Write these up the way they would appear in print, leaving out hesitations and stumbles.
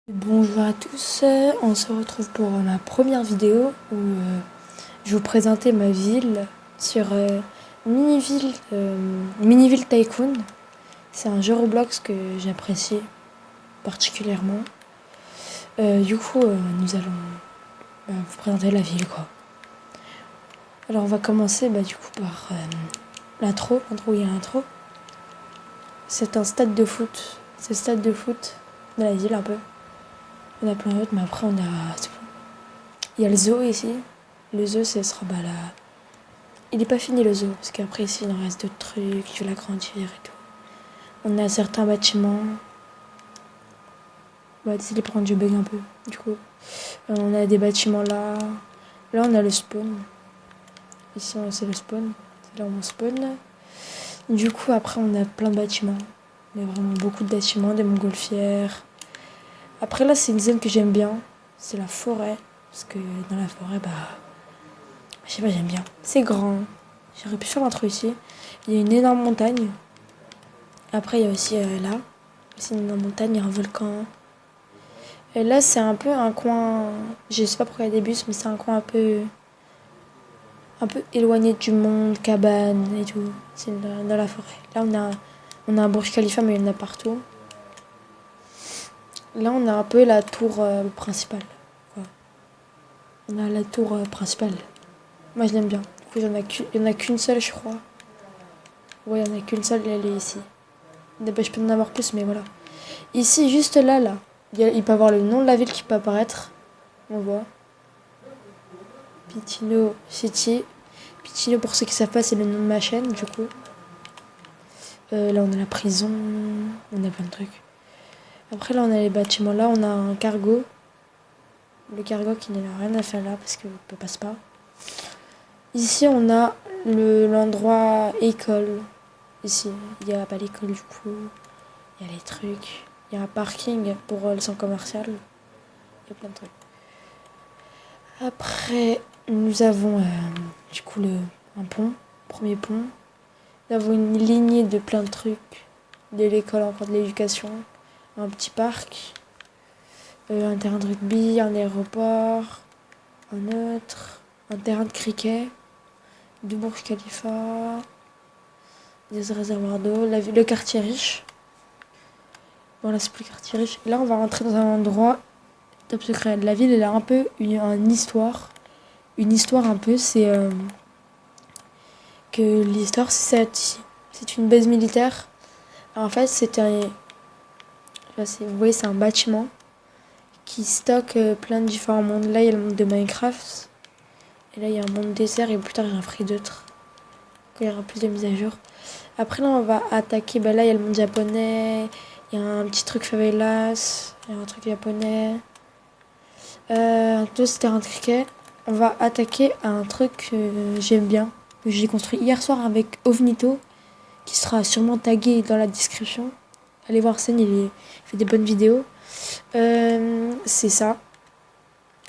Bonjour à tous, on se retrouve pour ma première vidéo où je vais vous présenter ma ville sur Miniville Tycoon. C'est un jeu Roblox que j'apprécie particulièrement. Du coup, nous allons vous présenter la ville, quoi. Alors on va commencer du coup par l'intro où il y a l'intro. C'est un stade de foot, c'est le stade de foot de la ville un peu. On a plein d'autres, mais après on a... Il y a le zoo ici. Le zoo, ce sera là. Il n'est pas fini le zoo, parce qu'après ici il en reste d'autres trucs, je vais l'agrandir et tout. On a certains bâtiments. Désolé par contre je bug un peu, du coup. On a des bâtiments là. Là on a le spawn. Ici c'est le spawn. C'est là où on spawn. Du coup après on a plein de bâtiments. On a vraiment beaucoup de bâtiments, des montgolfières. Après là c'est une zone que j'aime bien. C'est la forêt. Parce que dans la forêt, je sais pas, j'aime bien. C'est grand. J'aurais pu faire un truc ici. Il y a une énorme montagne. Après, il y a aussi là. C'est une énorme montagne, il y a un volcan. Et là, c'est un peu un coin... Je sais pas pourquoi il y a des bus, mais c'est un coin un peu éloigné du monde, cabane et tout. C'est dans la forêt. Là, on a un Burj Khalifa, mais il y en a partout. Là, on a un peu la tour principale. On a la tour principale. Moi, je l'aime bien. Du coup, il y en a qu'une seule, je crois. Ouais, il n'y en a qu'une seule, elle est ici. Je peux en avoir plus, mais voilà. Ici, juste là, il peut y avoir le nom de la ville qui peut apparaître. On voit. Pitino City. Pitino, pour ceux qui savent pas, c'est le nom de ma chaîne, du coup. Là, on a la prison. On a plein de trucs. Après, là, on a les bâtiments. Là, on a un cargo. Le cargo qui n'a rien à faire là, parce que ne passe pas. Ici, on a l'endroit école. Ici, il y a pas l'école du coup. Il y a les trucs. Il y a un parking pour le centre commercial. Il y a plein de trucs. Après, nous avons du coup un pont. Premier pont. Nous avons une lignée de plein de trucs. De l'école, encore de l'éducation. Un petit parc. Un terrain de rugby, un aéroport. Un autre. Un terrain de cricket. Du Burj Khalifa. Des réservoirs d'eau. Le quartier riche. Bon, là, c'est plus le quartier riche. Là, on va rentrer dans un endroit top secret. La ville, elle a un peu une histoire. Une histoire un peu, c'est que l'histoire, c'est une base militaire. Alors, en fait, vous voyez, c'est un bâtiment qui stocke plein de différents mondes. Là, il y a le monde de Minecraft. Et là, il y a un monde désert. Et plus tard, j'en ferai d'autres. Quand il y aura plus de mises à jour. Après, là, on va attaquer. Là, il y a le monde japonais. Il y a un petit truc favelas. Il y a un truc japonais. Un terrain de cricket. On va attaquer à un truc que j'aime bien. Que j'ai construit hier soir avec Ovnito. Qui sera sûrement tagué dans la description. Allez voir scène, il fait des bonnes vidéos. C'est ça.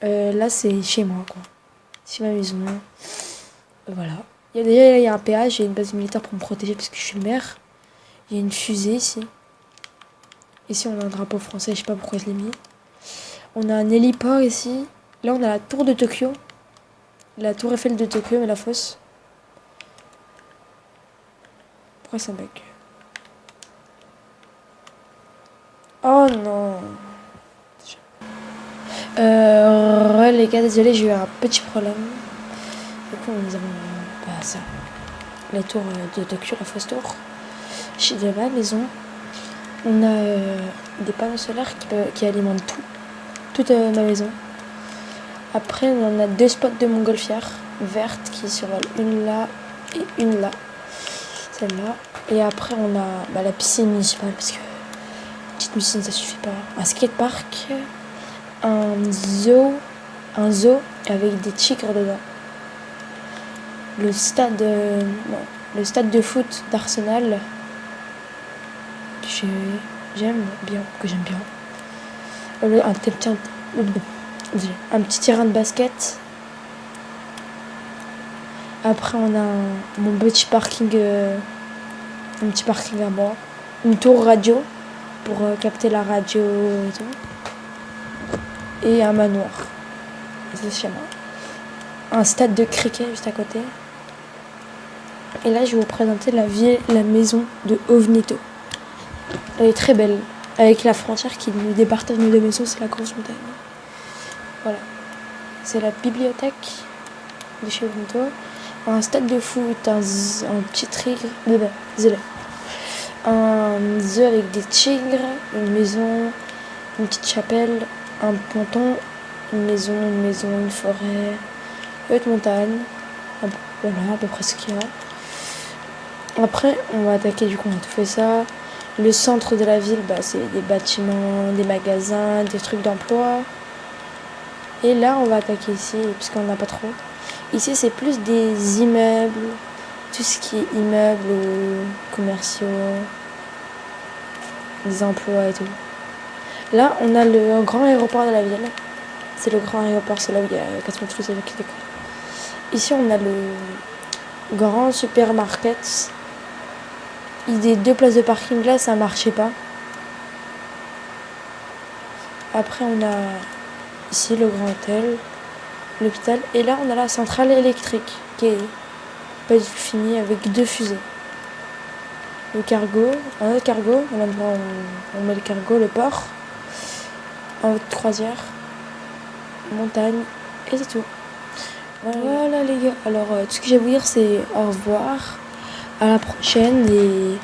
Là, c'est chez moi, quoi. C'est ma maison. Voilà. Il y a un péage, il y a une base militaire pour me protéger parce que je suis le maire. Il y a une fusée ici. Ici, on a un drapeau français, je sais pas pourquoi je l'ai mis. On a un héliport ici. Là, on a la tour de Tokyo. La tour Eiffel de Tokyo, mais la fausse. Pourquoi ça bug? Oh non. Les gars, désolé, j'ai eu un petit problème. Du coup, nous avons ça. La tour de Tokyo, la fausse tour. Chez de ma maison, on a des panneaux solaires qui alimentent toute ma maison. Après, on a deux spots de montgolfières vertes qui survolent une là et une là. Celle-là. Et après, on a la piscine municipale parce que petite piscine, ça suffit pas. Un skatepark, un zoo avec des tigres dedans. Le stade de foot d'Arsenal que j'aime bien. Un petit terrain de basket. Après, on a mon petit parking à moi. Une tour radio pour capter la radio et tout. et un manoir. C'est chez moi. Un stade de cricket juste à côté. Et là, je vais vous présenter la maison de Ovnito. Elle est très belle. Avec la frontière qui nous départage nos deux maisons, c'est la grosse montagne. Voilà. C'est la bibliothèque de chez Ovnito. Un stade de foot, un petit tigre, un zoo avec des tigres, une maison, une petite chapelle, un ponton, une maison, une forêt, une haute montagne. Voilà, à peu près ce qu'il y a. Après, on va attaquer, du coup, on a tout fait ça. Le centre de la ville, c'est des bâtiments, des magasins, des trucs d'emploi. Et là, on va attaquer ici, puisqu'on n'a pas trop. Ici, c'est plus des immeubles, tout ce qui est immeubles commerciaux, des emplois et tout. Là, on a le grand aéroport de la ville. C'est le grand aéroport, c'est là où il y a 4 trucs avec les décors. Ici, on a le grand supermarket. Il y a 2 places de parking là, ça marchait pas. Après, on a ici le grand hôtel, l'hôpital. Et là, on a la centrale électrique qui est pas du tout finie avec 2 fusées. Le cargo, un autre cargo, l'endroit où on met le cargo, le port. Un autre croisière, montagne, et c'est tout. Voilà les gars. Alors, tout ce que j'ai à vous dire, c'est au revoir. À la prochaine et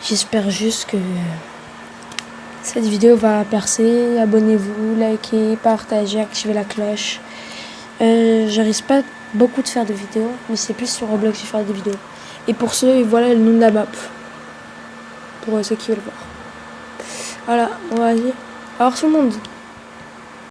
j'espère juste que cette vidéo va percer. Abonnez-vous, likez, partagez, activez la cloche. J'arrive pas beaucoup de faire de vidéos, mais c'est plus sur Roblox que je fais des vidéos. Et pour ceux, voilà le nom de la map. Pour ceux qui veulent voir. Voilà, on va dire. Alors tout le monde.